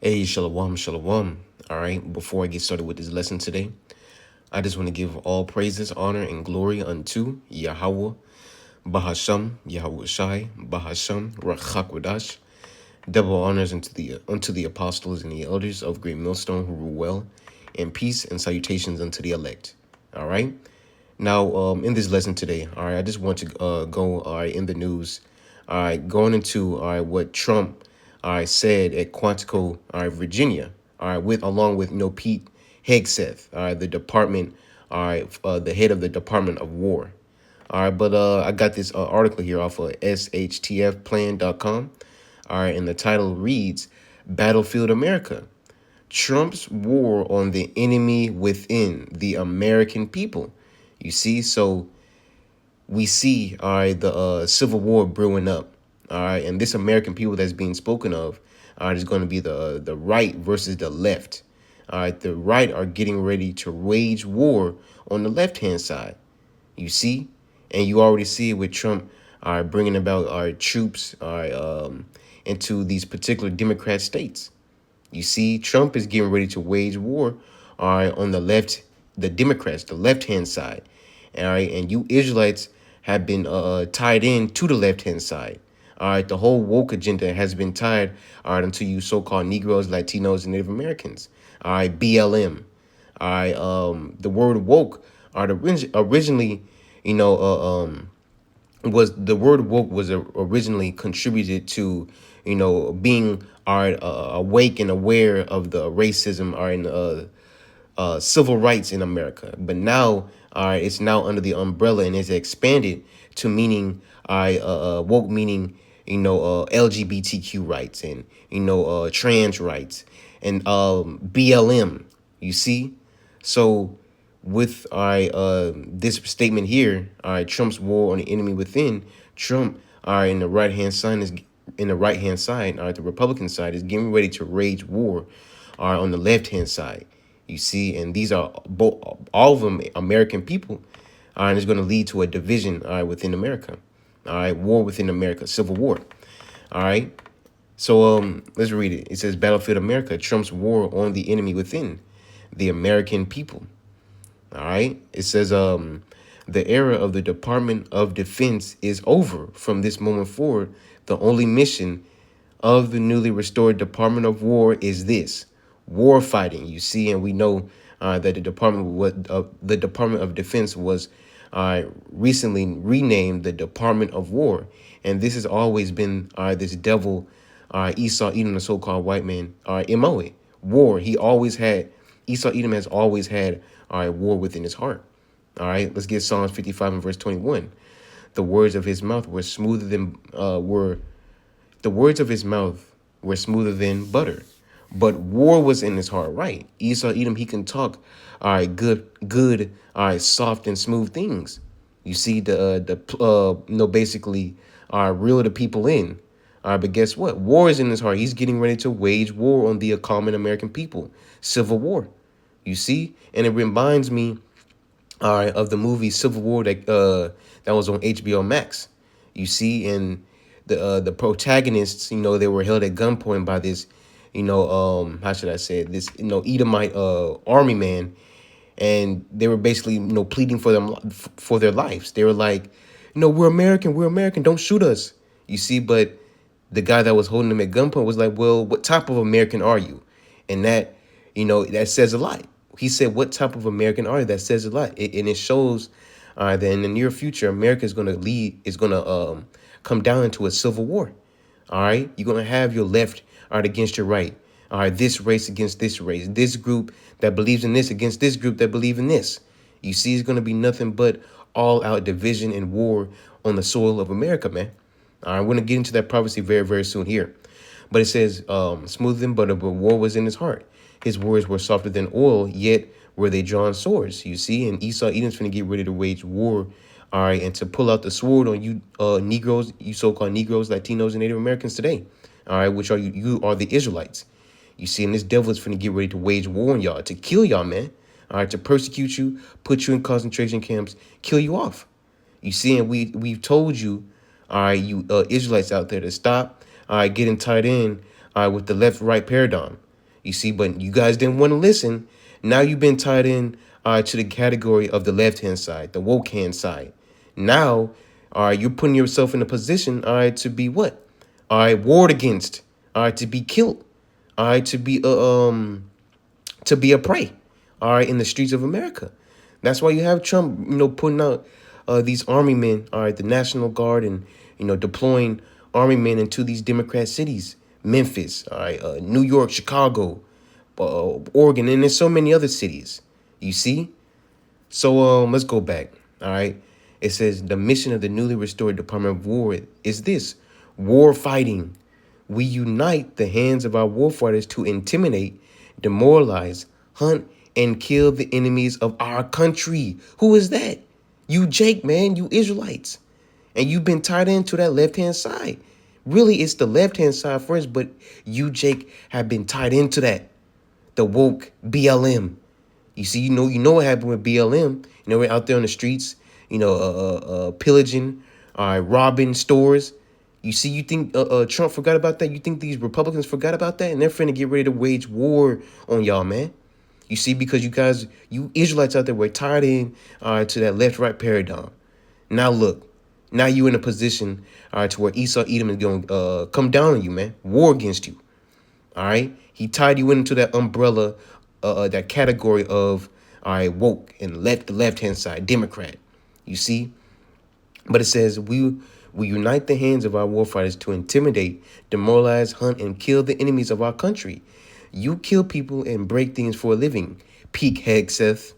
Hey, shalom, shalom. All right, before I get started with this lesson today, I just want to give all praises, honor, and glory unto Yahweh, Bahasham, Yahweh Shai, Bahasham, Rachakwadash. Double honors unto the apostles and the elders of Great Millstone who rule well, and peace and salutations unto the elect. All right. Now, in this lesson today, all right, I just want to go, all right, in the news, all right, going into, all right, what Trump, all right, said at Quantico, all right, Virginia, all right, along with, Pete Hegseth, all right, the department, all right, the head of the Department of War. All right, but I got this article here off of shtfplan.com, all right, and the title reads, Battlefield America, Trump's war on the enemy within the American people. You see, so we see, all right, the Civil War brewing up, all right, and this American people that's being spoken of, all right, is going to be the right versus the left. All right, the right are getting ready to wage war on the left hand side. You see, and you already see it with Trump, all right, bringing about our troops, all right, into these particular Democrat states. You see, Trump is getting ready to wage war, all right, on the left, the Democrats, the left-hand side, all right, and you Israelites have been tied in to the left-hand side. All right, the whole woke agenda has been tied, all right, unto you so-called Negroes, Latinos, and Native Americans. All right, BLM. All right, the word woke are originally, you know, was the word woke was originally contributed to, being awake and aware of the racism or in civil rights in America. But now, it's now under the umbrella and is expanded to meaning, woke meaning, LGBTQ rights and trans rights and BLM. You see, so with this statement here, Trump's war on the enemy within, Trump, in the right hand side, the Republican side is getting ready to wage war, on the left hand side. You see, and these are both all of them American people, and it's going to lead to a division, within America, war within America, civil war. All right. So let's read it. It says Battlefield America, Trump's war on the enemy within, the American people. All right. It says the era of the Department of Defense is over. From this moment forward, the only mission of the newly restored Department of War is this: war fighting. You see, and we know that the Department of Defense was recently renamed the Department of War, and this has always been this devil Esau Edom, the so-called white man, MO. War. He always had Esau Edom has always had war within his heart. All right, let's get Psalms 55 and verse 21. The words of his mouth were smoother than the words of his mouth were smoother than butter, but war was in his heart. Right, Esau Edom, he can talk, good, soft and smooth things. You see, basically, reel the people in. But guess what? War is in his heart. He's getting ready to wage war on the common American people. Civil war. You see, and it reminds me, of the movie Civil War that was on HBO Max. You see, and the protagonists, they were held at gunpoint by this, how should I say it? This, Edomite army man, and they were basically, pleading for their lives. They were like, we're American, don't shoot us. You see, but the guy that was holding them at gunpoint was like, well, what type of American are you? And that, that says a lot. He said, what type of American are you? That says a lot. And it shows that in the near future, America is going to come down into a civil war. All right. You're going to have your left against your right. All right. This race against this race, this group that believes in this against this group that believe in this. You see, it's going to be nothing but all out division and war on the soil of America, man. All right. We're going to get into that prophecy very, very soon here. But it says, smooth than butter, but war was in his heart. His words were softer than oil, yet were they drawn swords. You see, and Esau Edom's finna get ready to wage war, all right, and to pull out the sword on you Negroes, you so-called Negroes, Latinos, and Native Americans today, all right, which are you are the Israelites. You see, and this devil is finna get ready to wage war on y'all, to kill y'all, man, all right, to persecute you, put you in concentration camps, kill you off. You see, and we've told you, all right, you Israelites out there, to stop, all right, getting tied in with the left-right paradigm. You see, but you guys didn't want to listen. Now you've been tied in to the category of the left-hand side, the woke hand side. Now, you're putting yourself in a position, to be what? Warred against, to be killed, to be a prey, in the streets of America. That's why you have Trump, putting out these army men, the National Guard, and deploying army men into these Democrat cities, Memphis, New York, Chicago, Oregon, and there's so many other cities. You see? So let's go back. All right. It says the mission of the newly restored Department of War is this: war fighting. We unite the hands of our warfighters to intimidate, demoralize, hunt, and kill the enemies of our country. Who is that? You, Jake, man, you Israelites. And you've been tied into that left-hand side. Really, it's the left-hand side first, but you, Jake, have been tied into that. The woke BLM. You see, you know what happened with BLM. We're out there on the streets, pillaging, robbing stores. You see, you think Trump forgot about that? You think these Republicans forgot about that? And they're finna get ready to wage war on y'all, man. You see, because you Israelites out there were tied in to that left-right paradigm. Now look, now you in a position to where Esau Edom is going to come down on you, man. War against you. All right. He tied you into that umbrella, that category of woke and the left-hand side, Democrat. You see, but it says we unite the hands of our warfighters to intimidate, demoralize, hunt, and kill the enemies of our country. You kill people and break things for a living. Peak Hegseth.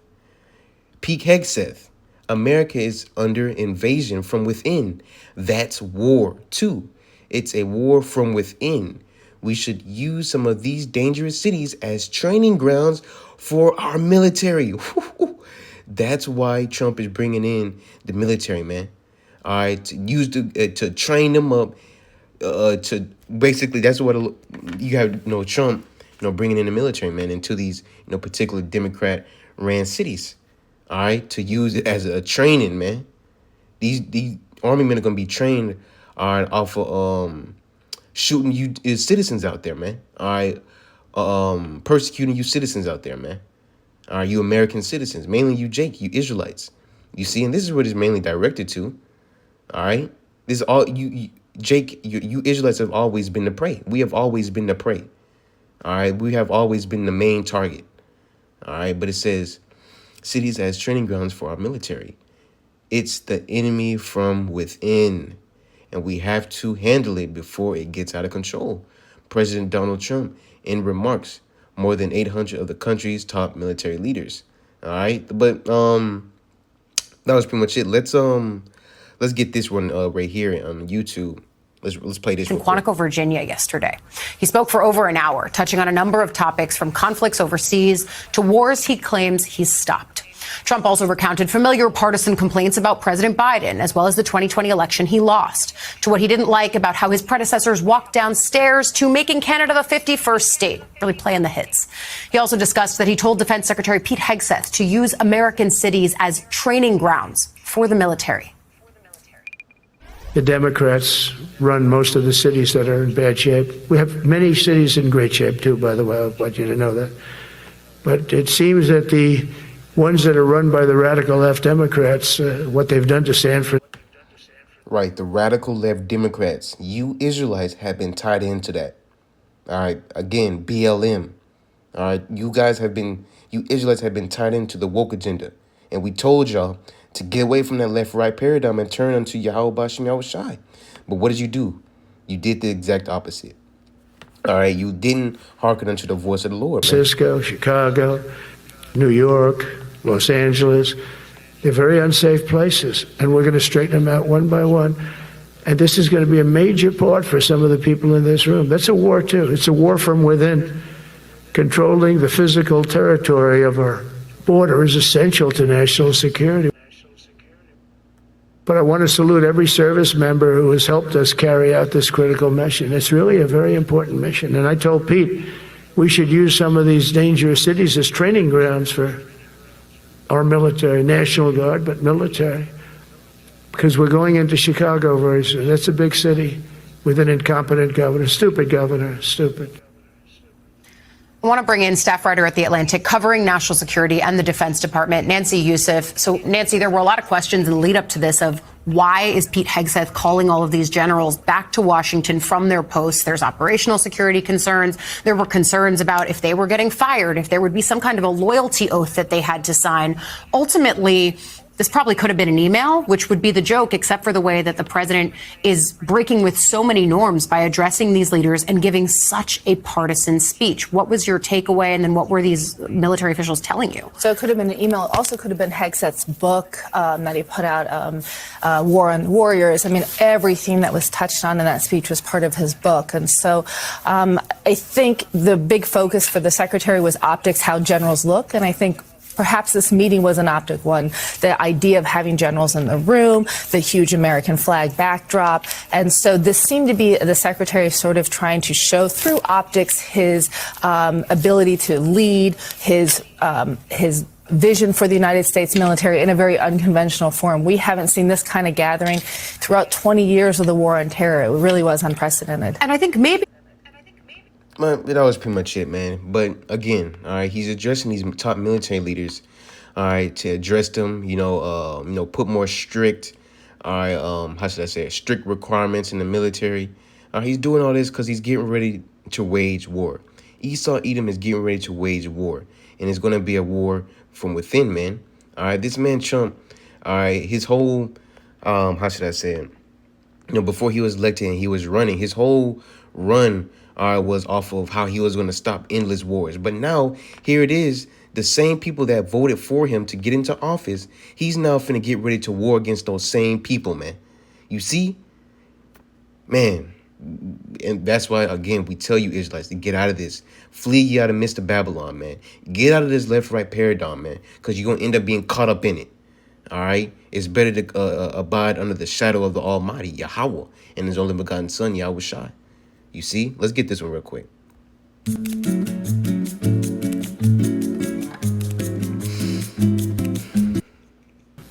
Peak Hegseth. America is under invasion from within. That's war, too. It's a war from within. We should use some of these dangerous cities as training grounds for our military. That's why Trump is bringing in the military, man. All right, to train them up. To basically, that's what you have. Trump, bringing in the military, man, into these, particular Democrat-ran cities. All right, to use it as a training, man. These army men are gonna be trained off of shooting you citizens out there, man. All right, persecuting you citizens out there, man. All right, you American citizens, mainly you, Jake, you Israelites. You see, and this is what it's mainly directed to. All right, this is all you Jake, you Israelites have always been the prey. We have always been the prey. All right, we have always been the main target. All right, but it says cities as training grounds for our military. It's the enemy from within, and we have to handle it before it gets out of control. President Donald Trump, in remarks, more than 800 of the country's top military leaders. All right, but that was pretty much it. Let's get this one right here on YouTube. Let's play this. In Quantico, Virginia yesterday. He spoke for over an hour, touching on a number of topics from conflicts overseas to wars he claims he's stopped. Trump also recounted familiar partisan complaints about President Biden, as well as the 2020 election he lost, to what he didn't like about how his predecessors walked downstairs, to making Canada the 51st state, really playing the hits. He also discussed that he told Defense Secretary Pete Hegseth to use American cities as training grounds for the military. The Democrats run most of the cities that are in bad shape. We have many cities in great shape, too, by the way. I want you to know that. But it seems that the ones that are run by the radical left Democrats, what they've done to stand for. Right, the radical left Democrats, you Israelites have been tied into that. All right, again, BLM. All right, you Israelites have been tied into the woke agenda. And we told y'all to get away from that left-right paradigm and turn unto Yahweh Bashem Yahushai. But what did you do? You did the exact opposite. All right, you didn't hearken unto the voice of the Lord, man. Francisco, Chicago, New York, Los Angeles, they're very unsafe places, and we're going to straighten them out one by one. And this is going to be a major part for some of the people in this room. That's a war, too. It's a war from within. Controlling the physical territory of our border is essential to national security. But I want to salute every service member who has helped us carry out this critical mission. It's really a very important mission. And I told Pete we should use some of these dangerous cities as training grounds for our military, National Guard, but military. Because we're going into Chicago very soon. That's a big city with an incompetent governor, stupid governor, stupid. I want to bring in staff writer at The Atlantic covering national security and the Defense Department, Nancy Youssef. So, Nancy, there were a lot of questions in the lead up to this of why is Pete Hegseth calling all of these generals back to Washington from their posts? There's operational security concerns. There were concerns about if they were getting fired, if there would be some kind of a loyalty oath that they had to sign. Ultimately, this probably could have been an email, which would be the joke, except for the way that the president is breaking with so many norms by addressing these leaders and giving such a partisan speech. What was your takeaway? And then what were these military officials telling you? So it could have been an email. It also could have been Hegseth's book that he put out, War on Warriors. I mean, everything that was touched on in that speech was part of his book. And so I think the big focus for the secretary was optics, how generals look. And I think perhaps this meeting was an optic one. The idea of having generals in the room, the huge American flag backdrop. And so this seemed to be the secretary sort of trying to show through optics his ability to lead, his vision for the United States military in a very unconventional form. We haven't seen this kind of gathering throughout 20 years of the war on terror. It really was unprecedented. And I think maybe That was pretty much it, man. But again, all right, he's addressing these top military leaders, all right, to address them, put more strict, all right, how should I say it, strict requirements in the military. He's doing all this because he's getting ready to wage war. Esau Edom is getting ready to wage war, and it's going to be a war from within, man. All right, this man Trump, all right, his whole, how should I say it, before he was elected and he was running, his whole run was off of how he was going to stop endless wars. But now, here it is, the same people that voted for him to get into office, he's now finna get ready to war against those same people, man. You see? Man. And that's why, again, we tell you Israelites to get out of this. Flee ye out of Mr. Babylon, man. Get out of this left-right paradigm, man, because you're going to end up being caught up in it. All right? It's better to abide under the shadow of the Almighty, Yahweh, and his only begotten son, Yahweh Shai. You see? Let's get this one real quick.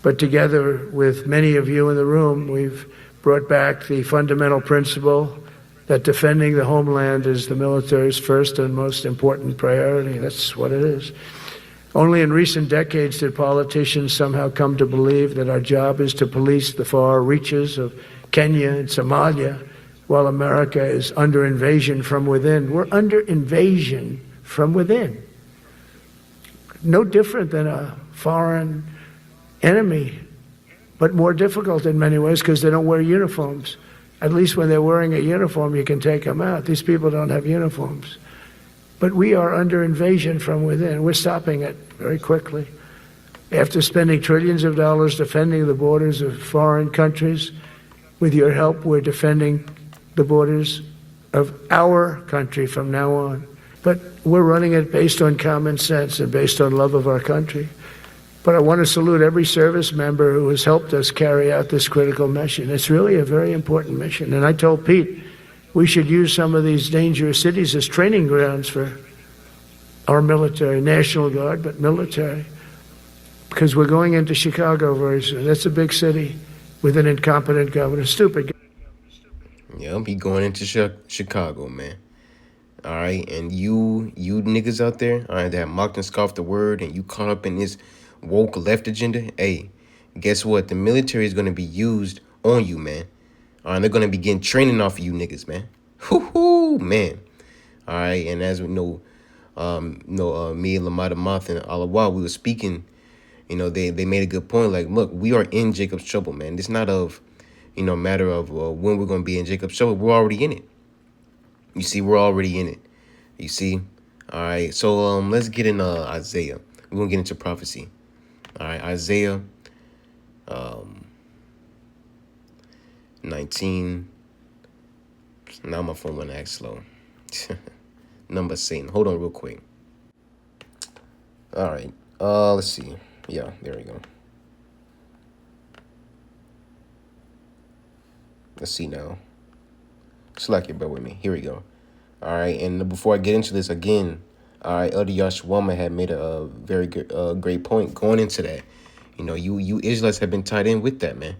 But together with many of you in the room, we've brought back the fundamental principle that defending the homeland is the military's first and most important priority. That's what it is. Only in recent decades did politicians somehow come to believe that our job is to police the far reaches of Kenya and Somalia, while America is under invasion from within. We're under invasion from within. No different than a foreign enemy, but more difficult in many ways because they don't wear uniforms. At least when they're wearing a uniform, you can take them out. These people don't have uniforms. But we are under invasion from within. We're stopping it very quickly. After spending trillions of dollars defending the borders of foreign countries, with your help, we're defending the borders of our country from now on. But we're running it based on common sense and based on love of our country. But I want to salute every service member who has helped us carry out this critical mission. It's really a very important mission. And I told Pete we should use some of these dangerous cities as training grounds for our military, National Guard, but military. Because we're going into Chicago very soon. That's a big city with an incompetent governor, stupid. Yeah, be going into Chicago, man. All right, and you niggas out there, all right, that mocked and scoffed the word, and you caught up in this woke left agenda. Hey, guess what? The military is going to be used on you, man. All right, they're going to begin training off of you niggas, man. Hoo-hoo, man. All right, and as we know, me and Lamada Moth and Alawa, we were speaking, they made a good point. Like, look, we are in Jacob's trouble, man. It's not of, matter of when we're going to be in Jacob's trouble. We're already in it. You see, we're already in it. You see? All right, so let's get in Isaiah. We're going to get into prophecy. All right, Isaiah 19. Now my phone went act slow. Number Satan. Hold on real quick. All right. Let's see. Yeah, there we go. Let's see now. Slack your bear with me. Here we go. All right, and before I get into this again, all right, Elder Yashwama had made a very good, great point going into that. You Israelites have been tied in with that, man.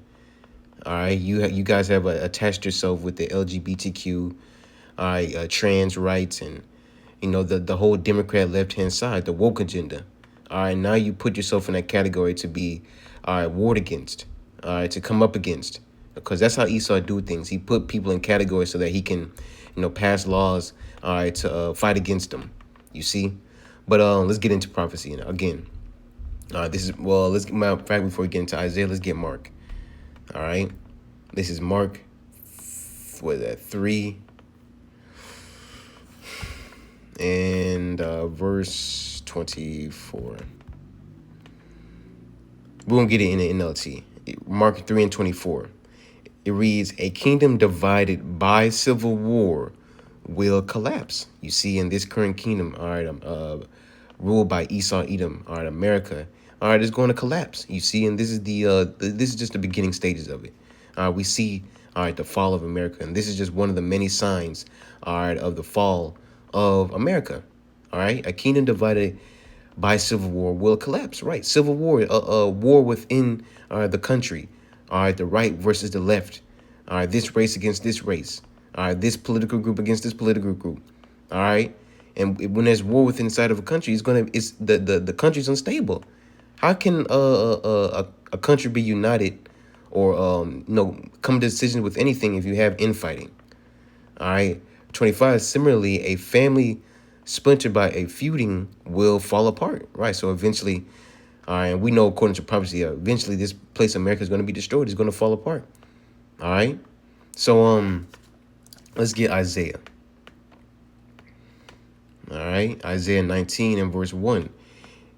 All right, you guys have attached yourself with the LGBTQ, all right, trans rights and the whole Democrat left-hand side, the woke agenda. All right, now you put yourself in that category to be, all right, warred against, all right, to come up against, because that's how Esau do things. He put people in categories so that he can, pass laws, all right, to fight against them. You see, but let's get into prophecy again. Let's get, matter of fact, before we get into Isaiah, let's get Mark. All right, this is Mark. What is that? 3 and verse 24. We won't get it in the NLT. Mark 3 and 24. It reads, "A kingdom divided by civil war will collapse." You see, in this current kingdom, all right, ruled by Esau, Edom, all right, America, all right, is going to collapse. You see, and this is this is just the beginning stages of it. We see, all right, the fall of America, and this is just one of the many signs, all right, of the fall of America. All right, a kingdom divided by civil war will collapse. Right, civil war, war within the country. All right, the right versus the left. All right, this race against this race. All right, this political group against this political group. All right, and when there's war within inside of a country, it's the country's unstable. How can a country be united or come to decisions with anything if you have infighting? All right, 25. Similarly, a family splintered by a feuding will fall apart. Right, so eventually, all right, and we know according to prophecy, eventually this place America is going to be destroyed. It's going to fall apart. All right, so let's get Isaiah. All right, Isaiah 19 and verse 1.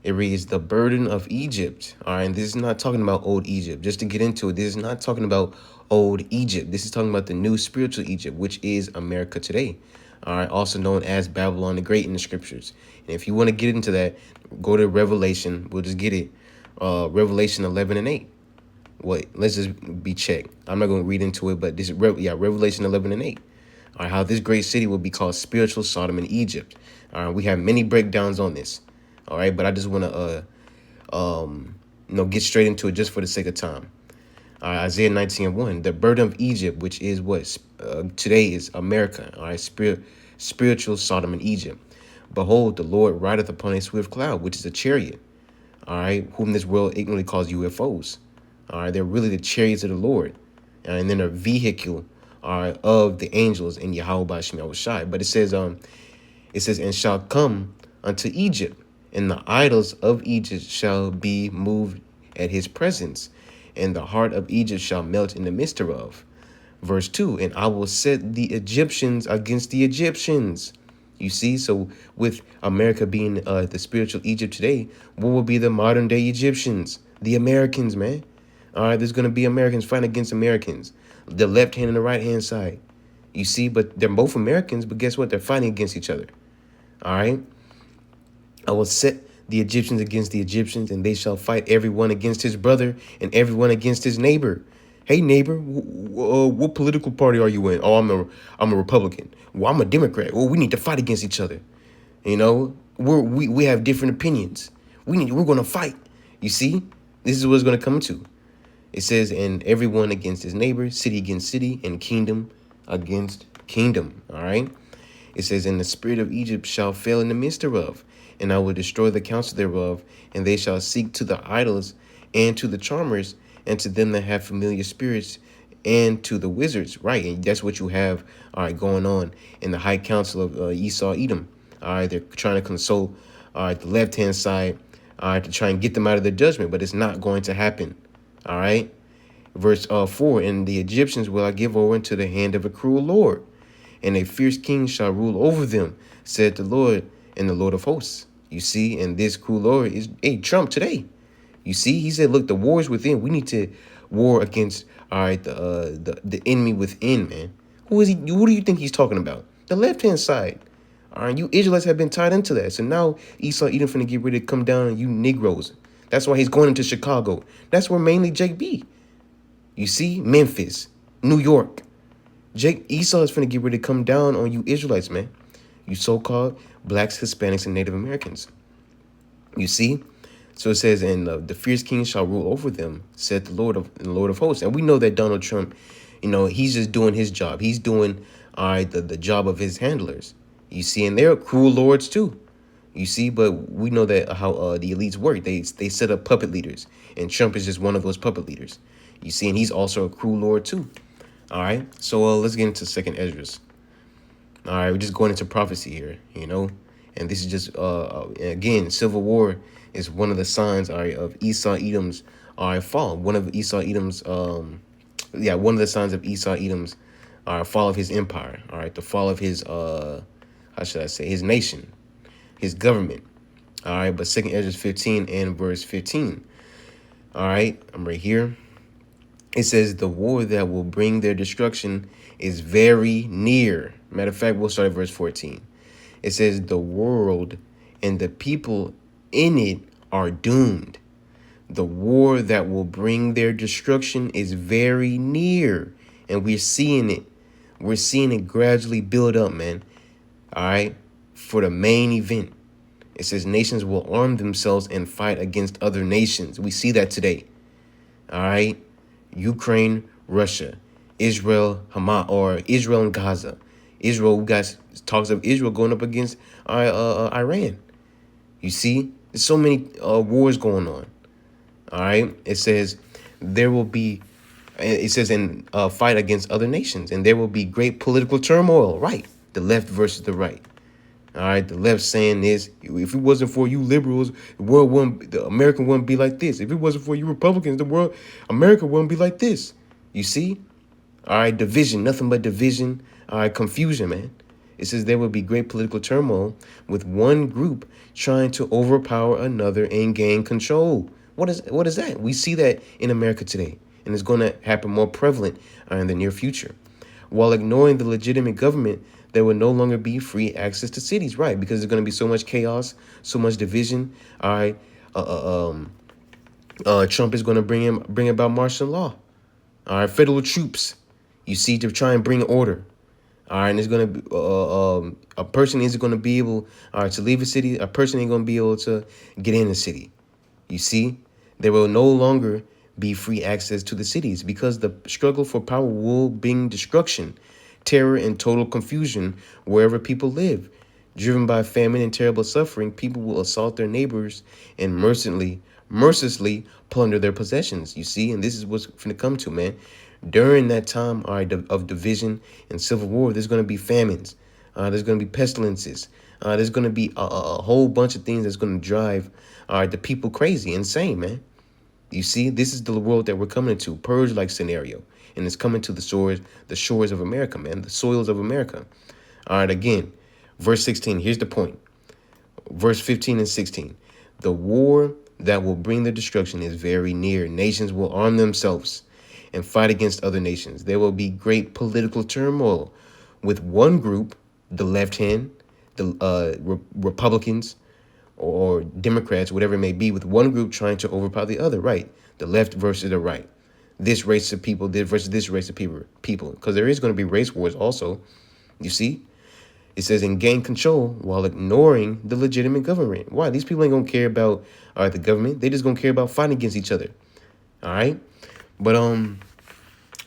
It reads, "The burden of Egypt." All right, and this is not talking about old Egypt. Just to get into it, this is not talking about old Egypt. This is talking about the new spiritual Egypt, which is America today. All right, also known as Babylon the Great in the scriptures. And if you want to get into that, go to Revelation. We'll just get it. Revelation 11 and 8. Let's just be checked. I'm not going to read into it, but this is Revelation 11 and 8. All right, how this great city will be called spiritual Sodom and Egypt. All right, we have many breakdowns on this. All right, but I just want to get straight into it just for the sake of time. Isaiah 19 and 1, "The burden of Egypt, which is what today is America." All right, spiritual Sodom and Egypt. "Behold, the Lord rideth upon a swift cloud," which is a chariot. All right, whom this world ignorantly calls UFOs. All right, they're really the chariots of the Lord, and then a vehicle, all right, of the angels in Yahweh B'Shem Yahushai. But it says, "And shall come unto Egypt, and the idols of Egypt shall be moved at his presence, and the heart of Egypt shall melt in the midst thereof." Verse 2, "And I will set the Egyptians against the Egyptians." You see, so with America being the spiritual Egypt today, what will be the modern day Egyptians? The Americans, man. All right, there's going to be Americans fighting against Americans, the left hand and the right hand side. You see, but they're both Americans, but guess what? They're fighting against each other. All right. "I will set the Egyptians against the Egyptians, and they shall fight everyone against his brother and everyone against his neighbor." Hey, neighbor, what political party are you in? "Oh, I'm a Republican." "Well, I'm a Democrat." "Well, we need to fight against each other. You know, we have different opinions. We're going to fight. You see, this is what it's going to come to. It says, "And everyone against his neighbor, city against city, and kingdom against kingdom." All right. It says, "And the spirit of Egypt shall fail in the midst thereof, and I will destroy the counsel thereof, and they shall seek to the idols and to the charmers and to them that have familiar spirits and to the wizards." Right, and that's what you have, all right, going on in the high council of Esau, Edom. All right, they're trying to consult, all right, the left-hand side, all right, to try and get them out of their judgment, but it's not going to happen. All right, verse 4, "And the Egyptians will I give over into the hand of a cruel Lord, and a fierce king shall rule over them, said the Lord and the Lord of hosts." You see, and this cruel Lord is Trump today. You see, he said, look, the war is within. We need to war against, all right, the enemy within, man. Who is he? Who do you think he's talking about? The left-hand side. All right, you Israelites have been tied into that. So now Esau, Edom finna get ready to come down on you Negroes. That's why he's going into Chicago. That's where mainly Jake be. You see, Memphis, New York. Esau is finna get ready to come down on you Israelites, man. You so-called blacks, Hispanics, and Native Americans. You see? So it says, "And the fierce king shall rule over them, said the Lord of hosts." And we know that Donald Trump, he's just doing his job. He's doing, all right, the job of his handlers. You see, and they're cruel lords too. You see, but we know that how the elites work. They set up puppet leaders, and Trump is just one of those puppet leaders. You see, and he's also a cruel lord too. All right, so let's get into Second Esdras. All right, we're just going into prophecy here, you know, and this is just again, civil war is one of the signs, all right, of Esau Edom's fall. One of Esau Edom's one of the signs of Esau Edom's fall of his empire. All right, the fall of his how should I say, his nation, his government. All right, but Second Esdras 15 and verse 15. All right, I'm right here. It says the war that will bring their destruction is very near. Matter of fact, we'll start at verse 14. It says the world and the people in it are doomed. The war that will bring their destruction is very near. And we're seeing it. We're seeing it gradually build up, man. All right. For the main event. It says nations will arm themselves and fight against other nations. We see that today. All right. Ukraine, Russia, Israel, Hamas, or Israel and Gaza. Israel, we got talks of Israel going up against Iran. You see, there's so many wars going on. All right. It says there will be, it says in fight against other nations, and there will be great political turmoil. Right. The left versus the right. All right. The left saying this, if it wasn't for you liberals, the America wouldn't be like this. If it wasn't for you Republicans, America wouldn't be like this. You see? All right. Division, nothing but division. All right. Confusion, man. It says there will be great political turmoil with one group trying to overpower another and gain control. What is that? We see that in America today, and it's going to happen more prevalent in the near future. While ignoring the legitimate government, there will no longer be free access to cities, right? Because there's going to be so much chaos, so much division. All right, Trump is going to bring about martial law. All right, federal troops. You see, to try and bring order. All right, and it's going to be a person isn't going to be able to leave a city. A person ain't going to be able to get in the city. You see, there will no longer be free access to the cities because the struggle for power will bring destruction, terror, and total confusion wherever people live. Driven by famine and terrible suffering, people will assault their neighbors and mercilessly plunder their possessions. You see, and this is what's going to come to, man. During that time of division and civil war, there's going to be famines. There's going to be pestilences. There's going to be a whole bunch of things that's going to drive the people crazy, insane, man. You see, this is the world that we're coming into, purge-like scenario. And it's coming to the shores of America, man, the soils of America. All right, again, verse 16, here's the point. Verse 15 and 16. The war that will bring the destruction is very near. Nations will arm themselves and fight against other nations. There will be great political turmoil with one group, the left hand, the Republicans or Democrats, whatever it may be, with one group trying to overpower the other, right? The left versus the right. This race of people versus this race of people. Because there is going to be race wars also. You see? It says, and gain control while ignoring the legitimate government. Why? These people ain't going to care about the government. They just going to care about fighting against each other. All right? But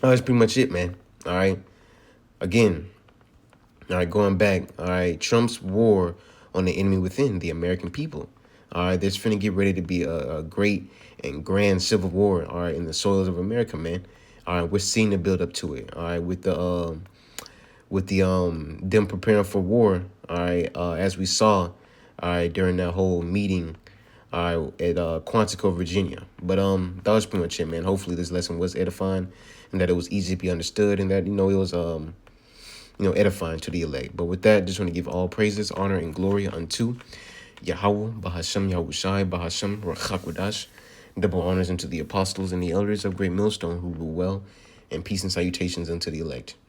that's pretty much it, man. All right? Again, all right, going back. All right, Trump's war on the enemy within, the American people. All right, there's finna get ready to be a great and grand civil war, all right, in the soils of America, man. All right, we're seeing the build up to it. All right, with the them preparing for war, all right, as we saw, all right, during that whole meeting, all right, at Quantico, Virginia. But that was pretty much it, man. Hopefully this lesson was edifying and that it was easy to be understood and that, it was edifying to the elect. But with that, just want to give all praises, honor, and glory unto Yahweh, Bahashem, Yahushai, Bahashem, Rachakwadash. Double honors unto the apostles and the elders of Great Millstone who rule well, and peace and salutations unto the elect.